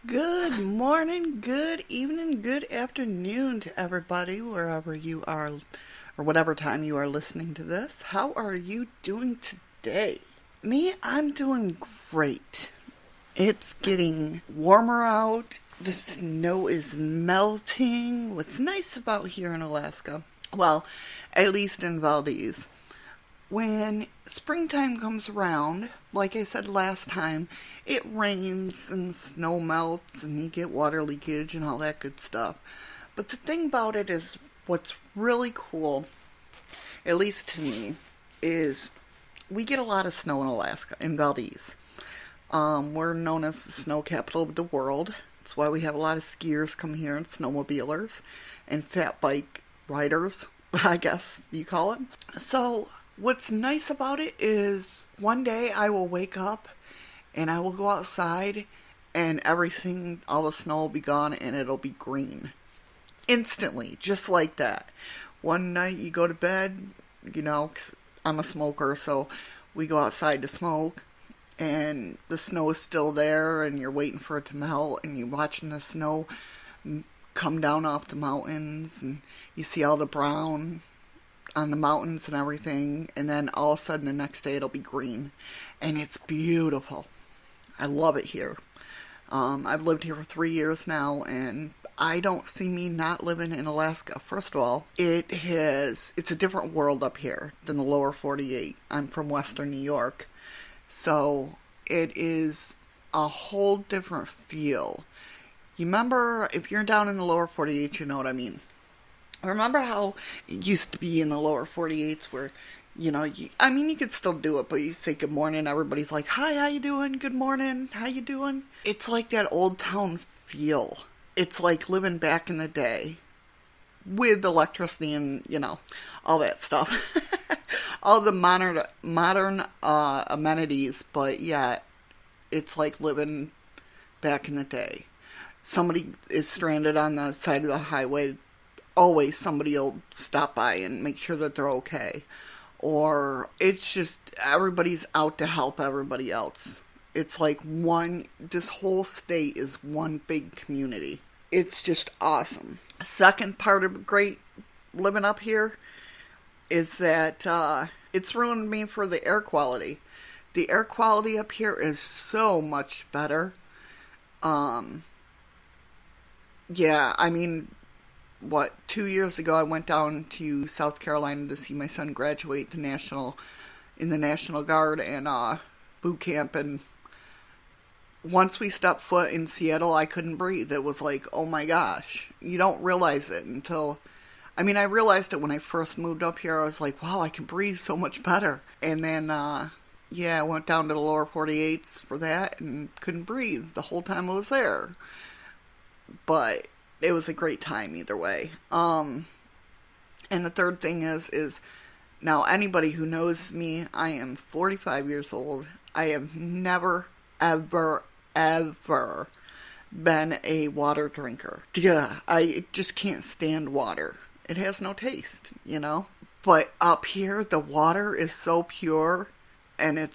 Good morning, good evening, good afternoon to everybody, wherever you are, or whatever time you are listening to this. How are you doing today? Me, I'm doing great. It's getting warmer out. The snow is melting. What's nice about here in Alaska, well, at least in Valdez, when springtime comes around, like I said last time, it rains and snow melts and you get water leakage and all that good stuff. But the thing about it is, what's really cool, at least to me, is we get a lot of snow in Alaska, in Valdez. We're known as the snow capital of the world. That's why we have a lot of skiers come here and snowmobilers and fat bike riders, I guess you call it. So what's nice about it is one day I will wake up and I will go outside and everything, all the snow will be gone and it'll be green. Instantly, just like that. One night you go to bed, 'cause I'm a smoker, so we go outside to smoke and the snow is still there and you're waiting for it to melt and you're watching the snow come down off the mountains and you see all the brown on the mountains and everything, and then all of a sudden the next day it'll be green, and it's beautiful. I love it here. I've lived here for 3 years now, and I don't see me not living in Alaska. First of all, it's a different world up here than the lower 48. I'm from western New York, so it is a whole different feel. You remember, if you're down in the lower 48, you know what I mean. Remember how it used to be in the lower 48s where, you could still do it, but you say good morning, everybody's like, hi, how you doing? Good morning, how you doing? It's like that old town feel. It's like living back in the day with electricity and, all that stuff. All the modern amenities, but yet it's like living back in the day. Somebody is stranded on the side of the highway, always somebody will stop by and make sure that they're okay. Or it's just everybody's out to help everybody else. It's like this whole state is one big community. It's just awesome. Second part of great living up here is that it's ruined me for the air quality. The air quality up here is so much better. Yeah, 2 years ago I went down to South Carolina to see my son graduate in the National Guard and boot camp, and once we stepped foot in Seattle, I couldn't breathe. It was like, oh my gosh. You don't realize it until, I realized it when I first moved up here. I was like, wow, I can breathe so much better. And then, I went down to the lower 48s for that and couldn't breathe the whole time I was there. But it was a great time either way. And the third thing is now anybody who knows me, I am 45 years old. I have never, ever, ever been a water drinker. Yeah, I just can't stand water. It has no taste, But up here, the water is so pure, and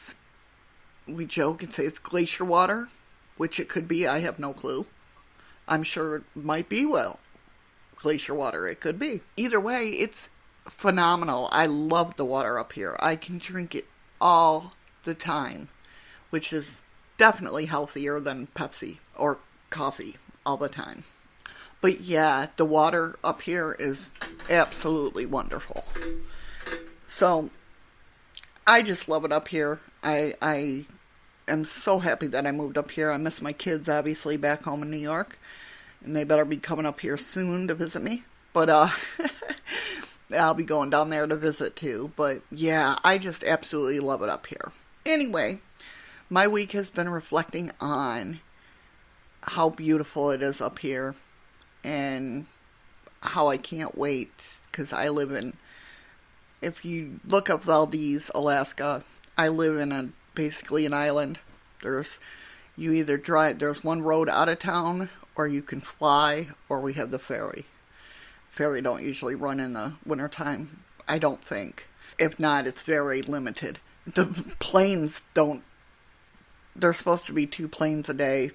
we joke and say it's glacier water, which it could be, I have no clue. I'm sure it might be, glacier water. It could be. Either way, it's phenomenal. I love the water up here. I can drink it all the time, which is definitely healthier than Pepsi or coffee all the time. But yeah, the water up here is absolutely wonderful. So, I just love it up here. I am so happy that I moved up here. I miss my kids, obviously, back home in New York. And they better be coming up here soon to visit me. But, I'll be going down there to visit too. But, yeah, I just absolutely love it up here. Anyway, my week has been reflecting on how beautiful it is up here. And how I can't wait. Because I live in, if you look up Valdez, Alaska, I live in basically an island. There's one road out of town, or you can fly, or we have the ferry. Ferry don't usually run in the wintertime, I don't think. If not, it's very limited. The planes don't, they're supposed to be 2 planes a day,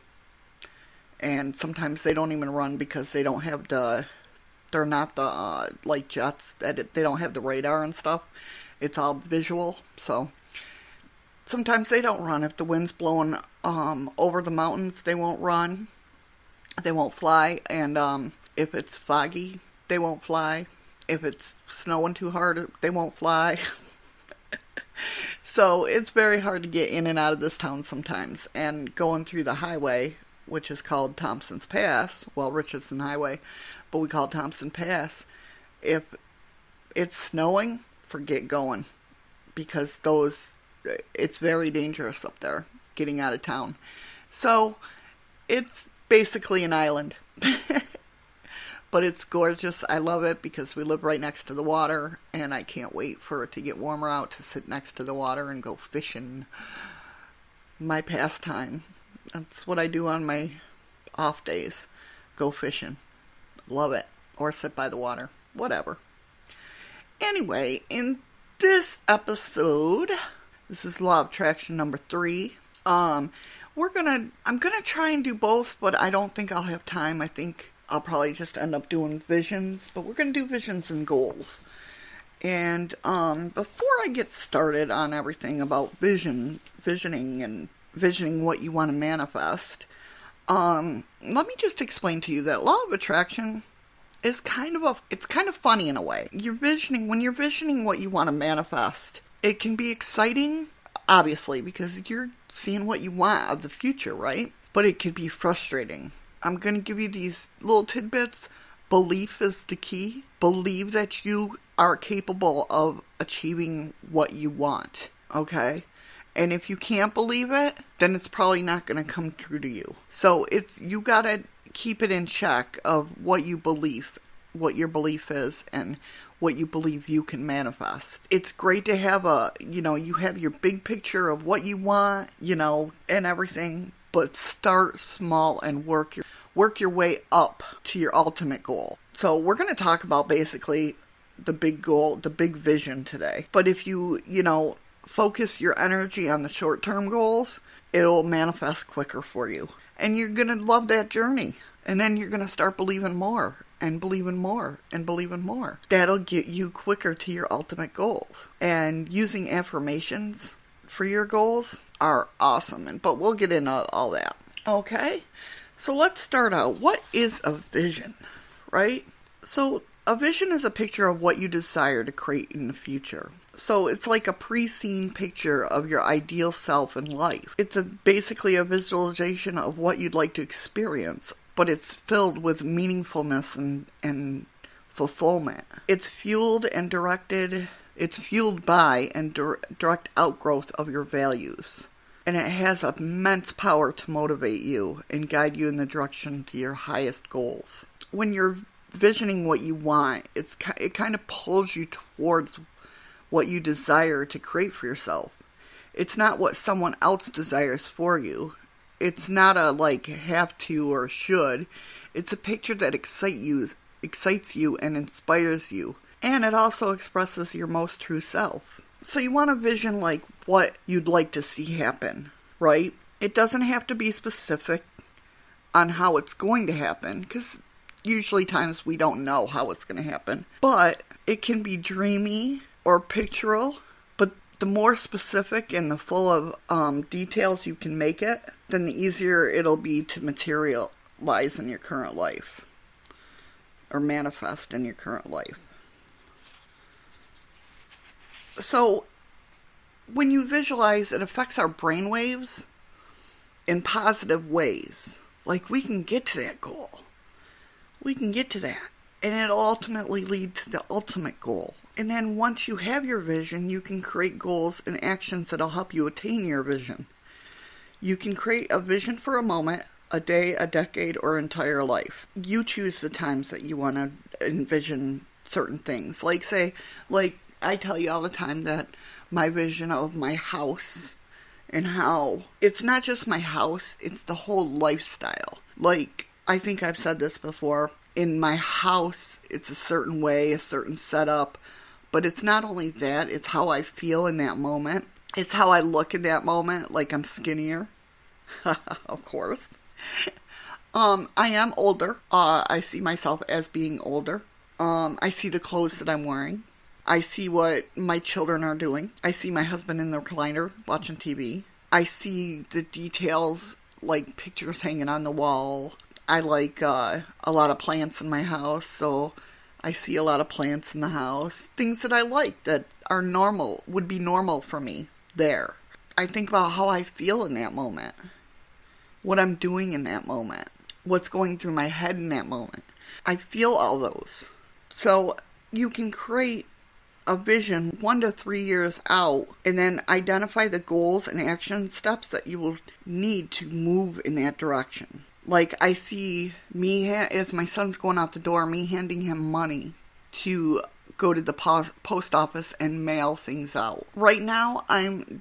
And sometimes they don't even run because they don't have they're not the light jets, they don't have the radar and stuff. It's all visual. So sometimes they don't run. If the wind's blowing over the mountains, they won't run. They won't fly. And if it's foggy, they won't fly. If it's snowing too hard, they won't fly. So it's very hard to get in and out of this town sometimes. And going through the highway, which is called Thompson's Pass, well, Richardson Highway, but we call it Thompson Pass. If it's snowing, forget going, because it's very dangerous up there getting out of town. So it's basically an island. But it's gorgeous. I love it because we live right next to the water, and I can't wait for it to get warmer out to sit next to the water and go fishing. My pastime. That's what I do on my off days. Go fishing. Love it. Or sit by the water. Whatever. Anyway, in this episode, this is Law of Attraction number 3. I'm gonna try and do both, but I don't think I'll have time. I think I'll probably just end up doing visions, but we're gonna do visions and goals. And before I get started on everything about visioning and visioning what you want to manifest, let me just explain to you that Law of Attraction is kind of funny in a way. When you're visioning what you want to manifest, it can be exciting, obviously, because you're seeing what you want of the future, right? But it could be frustrating. I'm going to give you these little tidbits. Belief is the key. Believe that you are capable of achieving what you want, okay? And if you can't believe it, then it's probably not going to come true to you. So you got to keep it in check of what you believe, what your belief is, and what you believe you can manifest. It's great to have you have your big picture of what you want, and everything, but start small and work your way up to your ultimate goal. So we're going to talk about basically the big goal, the big vision today. But if you focus your energy on the short-term goals, it'll manifest quicker for you. And you're going to love that journey. And then you're going to start believing more and believing more and believing more. That'll get you quicker to your ultimate goal. And using affirmations for your goals are awesome. But we'll get into all that. Okay? So let's start out. What is a vision, right? So a vision is a picture of what you desire to create in the future. So it's like a pre-seen picture of your ideal self in life. It's basically a visualization of what you'd like to experience, but it's filled with meaningfulness and fulfillment. It's fueled by and direct outgrowth of your values. And it has immense power to motivate you and guide you in the direction to your highest goals. When you're visioning what you want, it kind of pulls you towards what you desire to create for yourself. It's not what someone else desires for you. It's not a have to or should. It's a picture that excites you and inspires you. And it also expresses your most true self. So you want to vision what you'd like to see happen, right? It doesn't have to be specific on how it's going to happen, because usually times we don't know how it's going to happen. But it can be dreamy or pictorial, but the more specific and the full of details you can make it, then the easier it'll be to materialize in your current life or manifest in your current life. So when you visualize, it affects our brain waves in positive ways. We can get to that goal. We can get to that. And it'll ultimately lead to the ultimate goal. And then once you have your vision, you can create goals and actions that'll help you attain your vision. You can create a vision for a moment, a day, a decade, or entire life. You choose the times that you want to envision certain things. I tell you all the time that my vision of my house and how it's not just my house, it's the whole lifestyle. I think I've said this before. In my house, it's a certain way, a certain setup. But it's not only that, it's how I feel in that moment. It's how I look in that moment, I'm skinnier. Of course. I am older. I see myself as being older. I see the clothes that I'm wearing. I see what my children are doing. I see my husband in the recliner watching TV. I see the details, like pictures hanging on the wall. I like a lot of plants in my house, so I see a lot of plants in the house. Things that I like that are normal, would be normal for me there. I think about how I feel in that moment. What I'm doing in that moment. What's going through my head in that moment. I feel all those. So you can create a vision 1 to 3 years out and then identify the goals and action steps that you will need to move in that direction. Like I see me, as my son's going out the door, me handing him money to go to the post office and mail things out. Right now,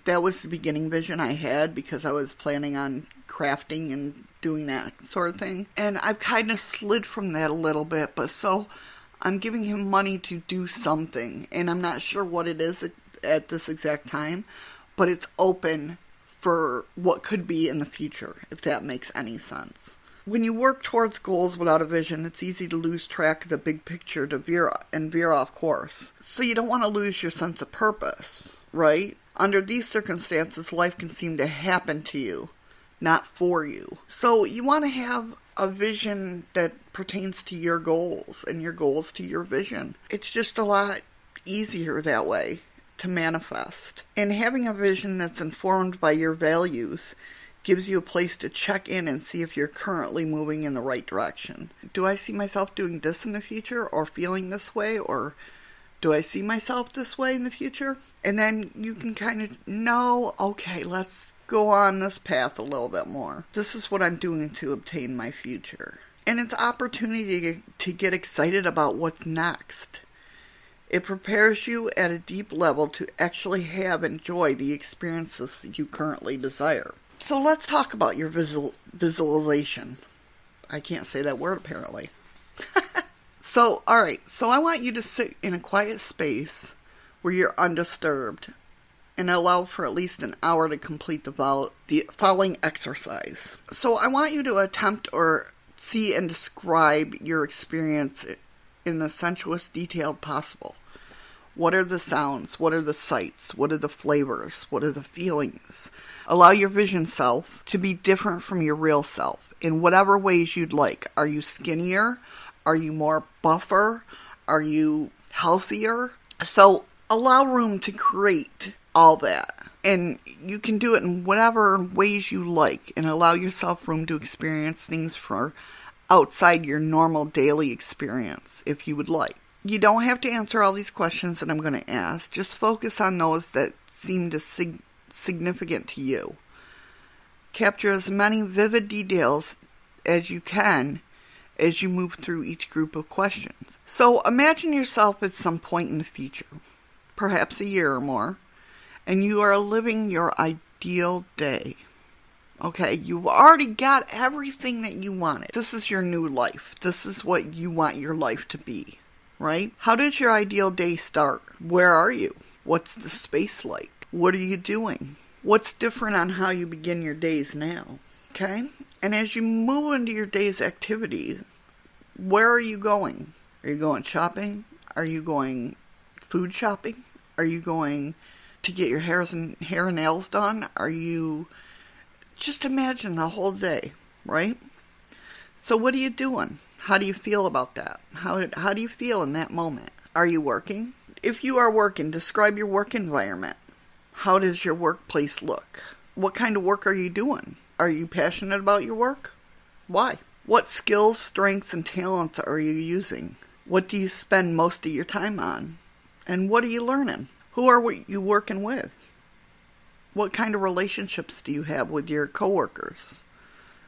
that was the beginning vision I had because I was planning on crafting and doing that sort of thing. And I've kind of slid from that a little bit, but so I'm giving him money to do something, and I'm not sure what it is at this exact time, but it's open for what could be in the future, if that makes any sense. When you work towards goals without a vision, it's easy to lose track of the big picture to veer off course. So you don't want to lose your sense of purpose, right? Under these circumstances, life can seem to happen to you, not for you. So you want to have a vision that pertains to your goals and your goals to your vision. It's just a lot easier that way to manifest. And having a vision that's informed by your values gives you a place to check in and see if you're currently moving in the right direction. Do I see myself doing this in the future or feeling this way, or do I see myself this way in the future? And then you can kind of know, okay, let's go on this path a little bit more. This is what I'm doing to obtain my future. And it's opportunity to get excited about what's next. It prepares you at a deep level to actually enjoy the experiences you currently desire. So let's talk about your visualization. I can't say that word apparently. So I want you to sit in a quiet space where you're undisturbed and allow for at least an hour to complete the following exercise. So I want you to attempt or see and describe your experience in the sensuous detail possible. What are the sounds? What are the sights? What are the flavors? What are the feelings? Allow your vision self to be different from your real self in whatever ways you'd like. Are you skinnier? Are you more buffer? Are you healthier? So allow room to create all that. And you can do it in whatever ways you like and allow yourself room to experience things for outside your normal daily experience if you would like. You don't have to answer all these questions that I'm going to ask. Just focus on those that seem to significant to you. Capture as many vivid details as you can as you move through each group of questions. So imagine yourself at some point in the future, perhaps a year or more, and you are living your ideal day. Okay, you've already got everything that you wanted. This is your new life. This is what you want your life to be. Right? How did your ideal day start? Where are you? What's the space like? What are you doing? What's different on how you begin your days now? Okay? And as you move into your day's activities, where are you going? Are you going shopping? Are you going food shopping? Are you going to get your hair and nails done? Are you... Just imagine the whole day, right? So what are you doing? How do you feel about that? How do you feel in that moment? Are you working? If you are working, describe your work environment. How does your workplace look? What kind of work are you doing? Are you passionate about your work? Why? What skills, strengths, and talents are you using? What do you spend most of your time on? And what are you learning? Who are you working with? What kind of relationships do you have with your coworkers?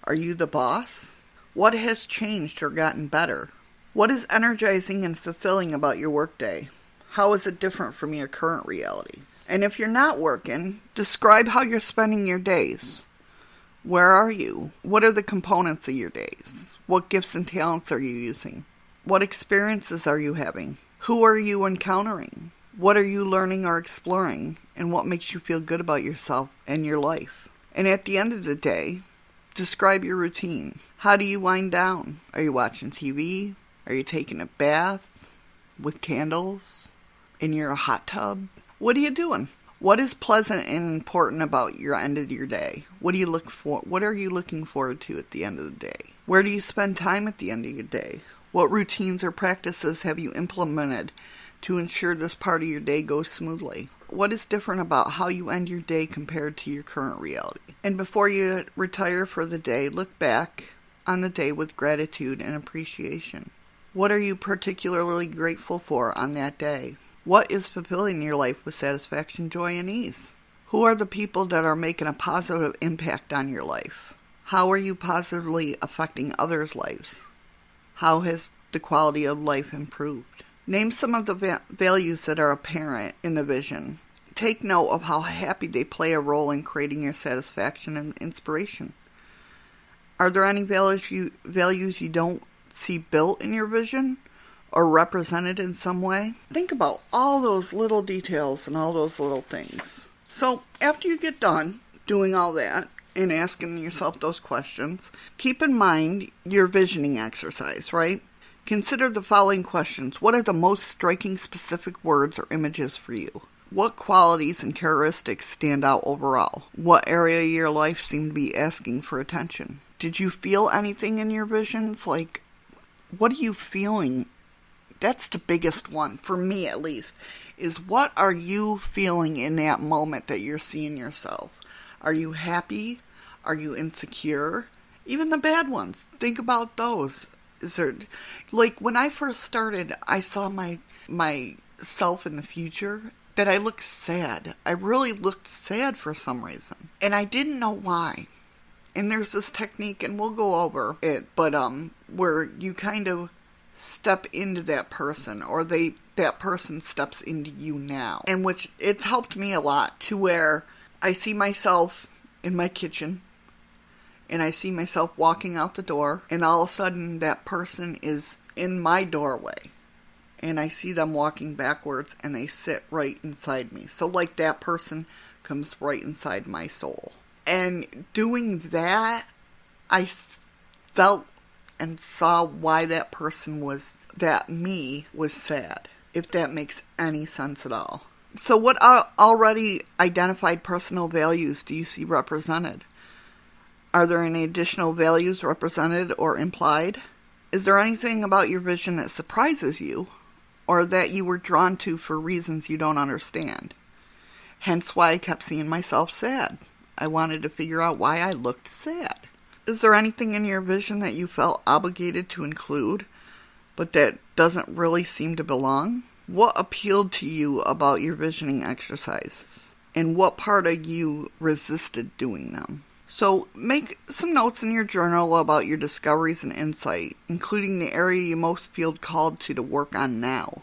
Are you the boss? What has changed or gotten better? What is energizing and fulfilling about your workday? How is it different from your current reality? And if you're not working, describe how you're spending your days. Where are you? What are the components of your days? What gifts and talents are you using? What experiences are you having? Who are you encountering? What are you learning or exploring? And what makes you feel good about yourself and your life? And at the end of the day, Describe your routine. How do you wind down? Are you watching TV? Are you taking a bath with candles in your hot tub? What are you doing? What is pleasant and important about your end of your day? What are you looking forward to at the end of the day? Where do you spend time at the end of your day? What routines or practices have you implemented to ensure this part of your day goes smoothly? What is different about how you end your day compared to your current reality? And before you retire for the day, look back on the day with gratitude and appreciation. What are you particularly grateful for on that day? What is fulfilling your life with satisfaction, joy, and ease? Who are the people that are making a positive impact on your life? How are you positively affecting others' lives? How has the quality of life improved? Name some of the values that are apparent in the vision. Take note of how happy they play a role in creating your satisfaction and inspiration. Are there any values you don't see built in your vision or represented in some way? Think about all those little details and all those little things. So after you get done doing all that and asking yourself those questions, keep in mind your visioning exercise, right? Consider the following questions. What are the most striking specific words or images for you? What qualities and characteristics stand out overall? What area of your life seemed to be asking for attention? Did you feel anything in your visions? Like, what are you feeling? That's the biggest one, for me at least, is what are you feeling in that moment that you're seeing yourself? Are you happy? Are you insecure? Even the bad ones. Think about those. Is there, like, when I first started, I saw myself in the future, that I looked sad. I really looked sad for some reason. And I didn't know why. And there's this technique, and we'll go over it, but where you kind of step into that person, or that person steps into you now. And which, it's helped me a lot, to where I see myself in my kitchen, and I see myself walking out the door, and all of a sudden that person is in my doorway. And I see them walking backwards, and they sit right inside me. So like that person comes right inside my soul. And doing that, I felt and saw why that person was sad. If that makes any sense at all. So what already identified personal values do you see represented? Are there any additional values represented or implied? Is there anything about your vision that surprises you, or that you were drawn to for reasons you don't understand? Hence why I kept seeing myself sad. I wanted to figure out why I looked sad. Is there anything in your vision that you felt obligated to include, but that doesn't really seem to belong? What appealed to you about your visioning exercises? And what part of you resisted doing them? So make some notes in your journal about your discoveries and insight, including the area you most feel called to work on now,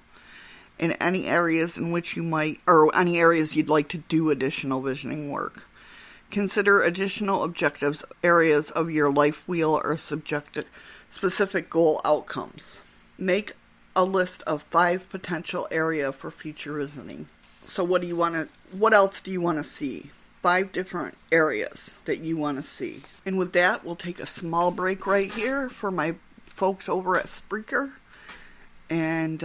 and any areas in which any areas you'd like to do additional visioning work. Consider additional objectives, areas of your life wheel, or specific goal outcomes. Make a list of 5 potential areas for future visioning. So what else do you want to see? 5 different areas that you want to see. And with that, we'll take a small break right here for my folks over at Spreaker. And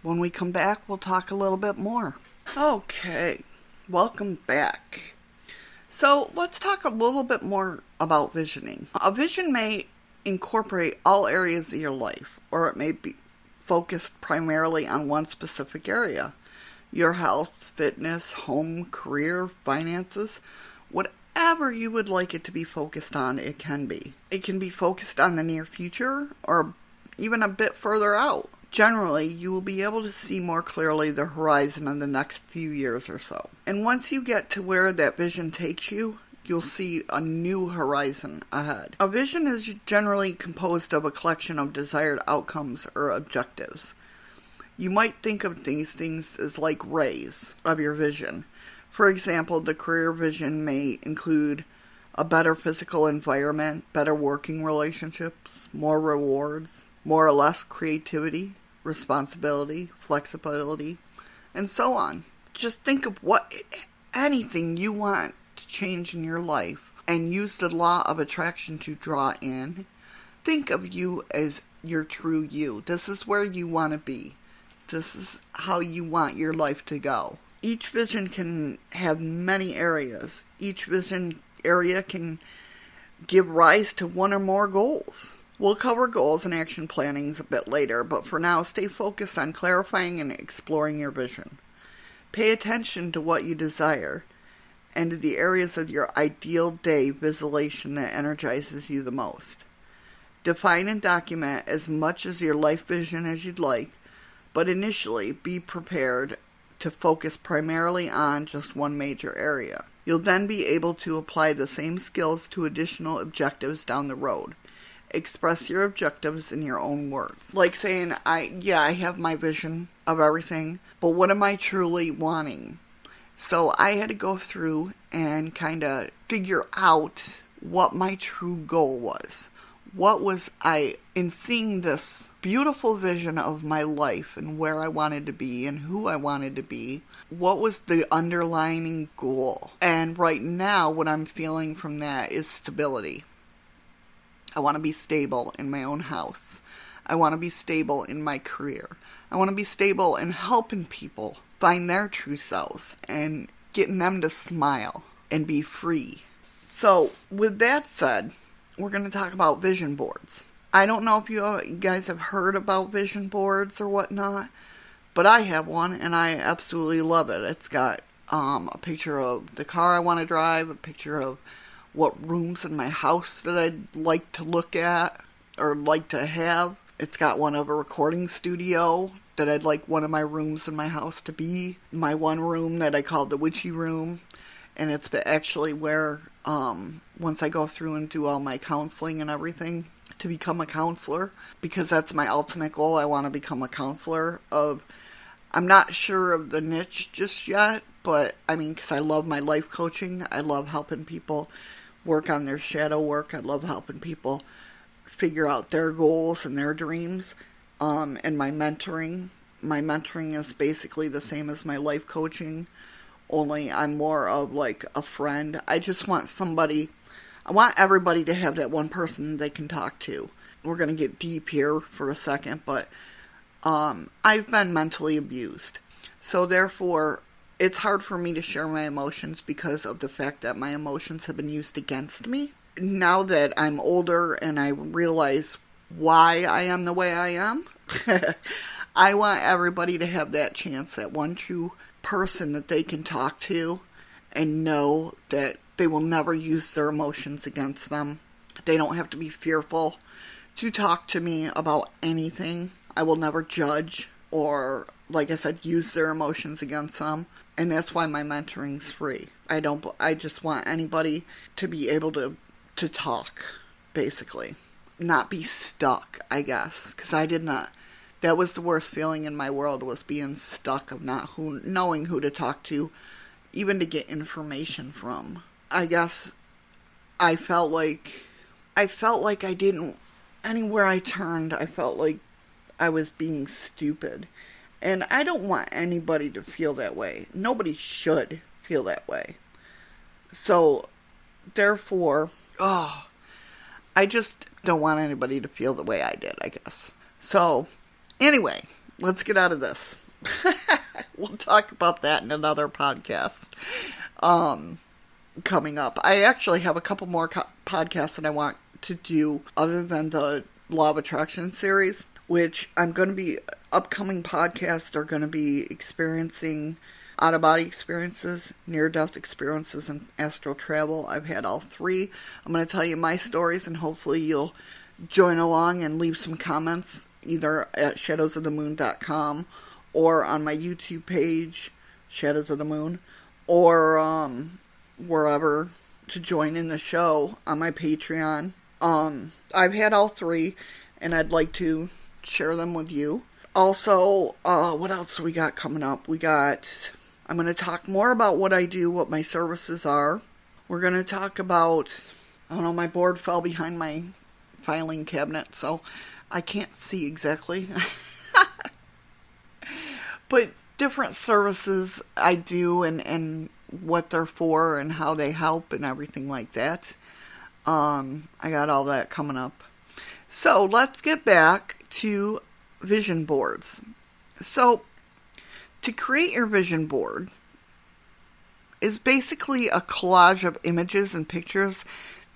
when we come back, we'll talk a little bit more. Okay, welcome back. So let's talk a little bit more about visioning. A vision may incorporate all areas of your life, or it may be focused primarily on one specific area. Your health, fitness, home, career, finances, whatever you would like it to be focused on, it can be. It can be focused on the near future or even a bit further out. Generally, you will be able to see more clearly the horizon in the next few years or so. And once you get to where that vision takes you, you'll see a new horizon ahead. A vision is generally composed of a collection of desired outcomes or objectives. You might think of these things as like rays of your vision. For example, the career vision may include a better physical environment, better working relationships, more rewards, more or less creativity, responsibility, flexibility, and so on. Just think of anything you want to change in your life. and use the law of attraction to draw in. Think of you as your true you. This is where you want to be. This is how you want your life to go. Each vision can have many areas. Each vision area can give rise to one or more goals. We'll cover goals and action plannings a bit later, but for now, stay focused on clarifying and exploring your vision. Pay attention to what you desire and to the areas of your ideal day visualization that energizes you the most. Define and document as much as your life vision as you'd like, but initially be prepared to focus primarily on just one major area. You'll then be able to apply the same skills to additional objectives down the road. Express your objectives in your own words. Like saying, I have my vision of everything, but what am I truly wanting? So I had to go through and kind of figure out what my true goal was. What was I, in seeing this beautiful vision of my life and where I wanted to be and who I wanted to be, what was the underlying goal? And right now, what I'm feeling from that is stability. I want to be stable in my own house. I want to be stable in my career. I want to be stable in helping people find their true selves and getting them to smile and be free. So, with that said, we're going to talk about vision boards. I don't know if you guys have heard about vision boards or whatnot, but I have one and I absolutely love it. It's got a picture of the car I want to drive, a picture of what rooms in my house that I'd like to look at or like to have. It's got one of a recording studio that I'd like one of my rooms in my house to be. My one room that I call the witchy room. And it's actually where, once I go through and do all my counseling and everything, to become a counselor. Because that's my ultimate goal. I want to become a counselor I'm not sure of the niche just yet. But, because I love my life coaching. I love helping people work on their shadow work. I love helping people figure out their goals and their dreams. And my mentoring. My mentoring is basically the same as my life coaching. Only I'm more of like a friend. I just want I want everybody to have that one person they can talk to. We're going to get deep here for a second, but I've been mentally abused. So therefore, it's hard for me to share my emotions because of the fact that my emotions have been used against me. Now that I'm older and I realize why I am the way I am, I want everybody to have that chance, that one true person that they can talk to and know that they will never use their emotions against them. They don't have to be fearful to talk to me about anything. I will never judge or, like I said, use their emotions against them. And that's why my mentoring's free. I just want anybody to be able to talk, basically. Not be stuck, I guess. Because that was the worst feeling in my world, was being stuck of not knowing who to talk to, even to get information from. I guess I felt like I didn't, anywhere I turned, I felt like I was being stupid. And I don't want anybody to feel that way. Nobody should feel that way. So, therefore, I just don't want anybody to feel the way I did, I guess. So, anyway, let's get out of this. We'll talk about that in another podcast coming up. I actually have a couple more podcasts that I want to do other than the Law of Attraction series, which upcoming podcasts are going to be experiencing out-of-body experiences, near-death experiences, and astral travel. I've had all three. I'm going to tell you my stories, and hopefully you'll join along and leave some comments either at shadowsofthemoon.com or on my YouTube page, Shadows of the Moon, or wherever to join in the show on my Patreon. I've had all three, and I'd like to share them with you. Also, what else do we got coming up? I'm going to talk more about what I do, what my services are. We're going to talk about, my board fell behind my filing cabinet, so I can't see exactly. But different services I do and what they're for and how they help and everything like that. I got all that coming up. So let's get back to vision boards. So to create your vision board is basically a collage of images and pictures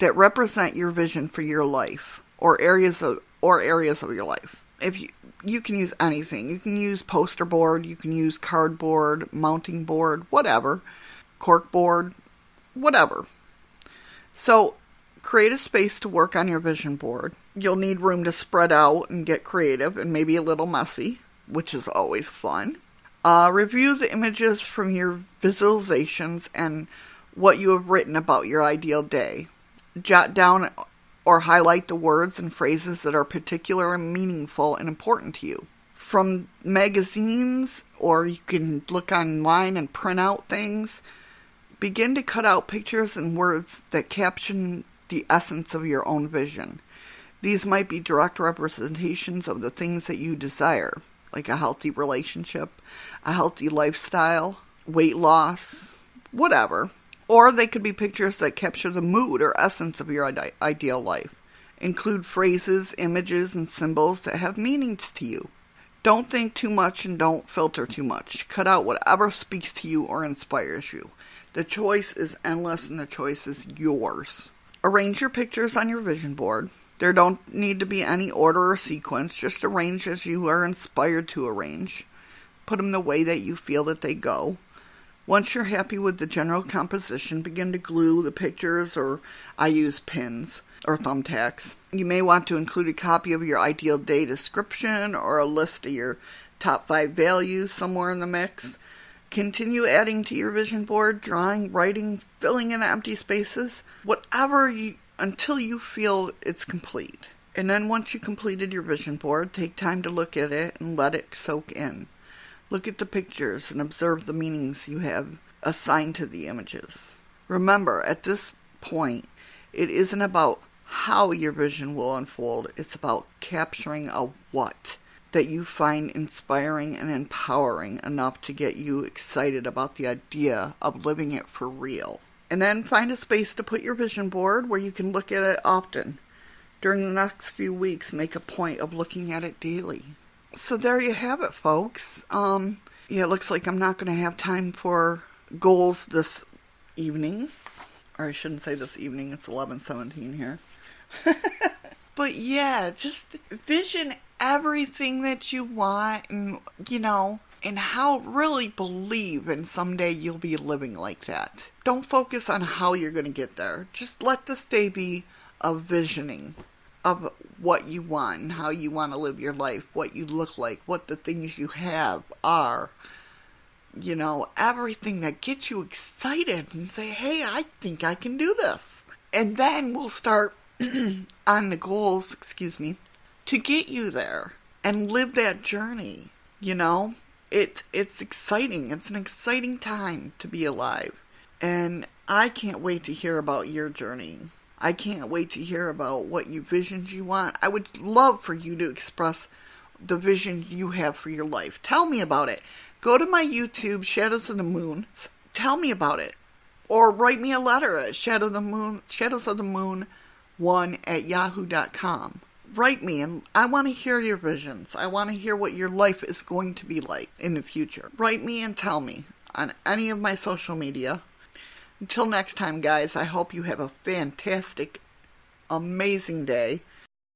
that represent your vision for your life or areas of your life. If you can use anything. You can use poster board, you can use cardboard, mounting board, whatever, cork board, whatever. So create a space to work on your vision board. You'll need room to spread out and get creative and maybe a little messy, which is always fun. Review the images from your visualizations and what you have written about your ideal day. Jot down or highlight the words and phrases that are particular and meaningful and important to you. From magazines, or you can look online and print out things, begin to cut out pictures and words that caption the essence of your own vision. These might be direct representations of the things that you desire, like a healthy relationship, a healthy lifestyle, weight loss, whatever. Or they could be pictures that capture the mood or essence of your ideal life. Include phrases, images, and symbols that have meanings to you. Don't think too much and don't filter too much. Cut out whatever speaks to you or inspires you. The choice is endless and the choice is yours. Arrange your pictures on your vision board. There don't need to be any order or sequence. Just arrange as you are inspired to arrange. Put them the way that you feel that they go. Once you're happy with the general composition, begin to glue the pictures, or I use pins or thumbtacks. You may want to include a copy of your ideal day description or a list of your top 5 values somewhere in the mix. Continue adding to your vision board, drawing, writing, filling in empty spaces, until you feel it's complete. And then once you completed your vision board, take time to look at it and let it soak in. Look at the pictures and observe the meanings you have assigned to the images. Remember, at this point, it isn't about how your vision will unfold. It's about capturing a what that you find inspiring and empowering enough to get you excited about the idea of living it for real. And then find a space to put your vision board where you can look at it often. During the next few weeks, make a point of looking at it daily. So there you have it, folks. It looks like I'm not going to have time for goals this evening. Or I shouldn't say this evening, it's 11:17 here. But yeah, just vision everything that you want and, and how really believe and someday you'll be living like that. Don't focus on how you're going to get there. Just let this day be a visioning of what you want and how you want to live your life, what you look like, what the things you have are. Everything that gets you excited and say, hey, I think I can do this. And then we'll start on the goals, to get you there and live that journey. It's exciting. It's an exciting time to be alive. And I can't wait to hear about your journey. I can't wait to hear about what visions you want. I would love for you to express the vision you have for your life. Tell me about it. Go to my YouTube, Shadows of the Moon. Tell me about it. Or write me a letter at shadowsofthemoon1@yahoo.com. Write me, and I want to hear your visions. I want to hear what your life is going to be like in the future. Write me and tell me on any of my social media. Until next time, guys, I hope you have a fantastic, amazing day.